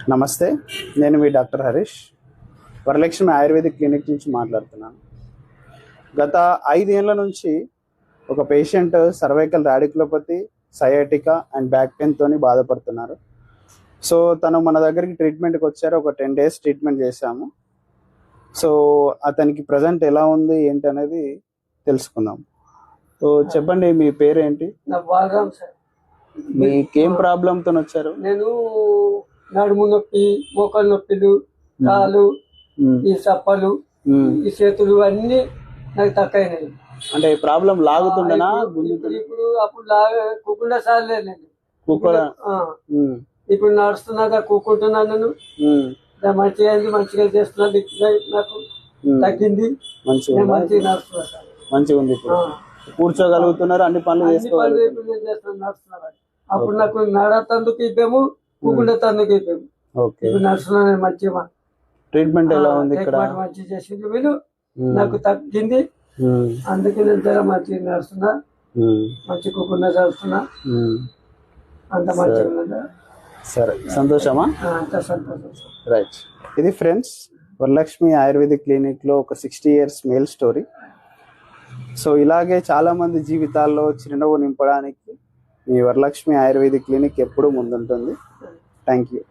నమస్తే, నేను మీ doctor Harish, Varalakshmi ayurvedic clinic నుంచి మాట్లాడుతున్నాను. గత 5 ఏళ్ల నుంచి ఒక patient cervical radiculopathy, sciatica and back pain తోని బాధపడుతున్నారు. సో తను మన దగ్గరికి ట్రీట్మెంట్కి వచ్చారు. ఒక 10 days ట్రీట్మెంట్ చేశాము. సో అతనికి ప్రజెంట్ ఎలా ఉంది ఏంటి అనేది తెలుసుకుందాం. సో చెప్పండి, మీ పేరేంటి, మీకేం ప్రాబ్లంతో వచ్చారు? నేను నడుము నొప్పి, మోకాలు నొప్పిలు, కాలు, ఈ సప్పలు, ఈ చేతులు అన్ని నాకు తక్కువైనాయి. అంటే ప్రాబ్లం లాగుతుండనా? ఇప్పుడు అప్పుడు కూకుండా సార్లేండి. ఇప్పుడు నడుస్తున్నాగా కూకుంటున్నాను. నేను మంచిగా అయింది, మంచిగా చేస్తున్నా, నాకు తగ్గింది, మంచిగా నడుస్తున్నా. మంచిగా ఉంది, కూర్చోగలుగుతున్నారు, అన్ని పనులు నడుస్తున్నారు. అప్పుడు నాకు నడతందుకు ఇద్దాము, కూకుండా తందుకు ఇద్దాము. ఇప్పుడు నడుస్తున్నాను మంచిగా. ట్రీట్మెంట్ ఎలా ఉంది ఇక్కడ? మంచిగా చేసింది వీళ్ళు, నాకు తగ్గింది. అందుకే నేను జర మంచిగా నడుస్తున్నా, మంచి కూకుండా చదువుతున్నా. అంత మంచిగా. సరే, సంతోషమా? అంత సంతోషం. రైట్. ఇది ఫ్రెండ్స్, వరలక్ష్మి ఆయుర్వేదిక్ క్లినిక్ లో ఒక 60 years మేల్ స్టోరీ. సో ఇలాగే చాలా మంది జీవితాల్లో చిరునవ్వు నింపడానికి ఈ వరలక్ష్మి ఆయుర్వేదిక్ క్లినిక్ ఎప్పుడూ ముందుంటుంది. Thank you.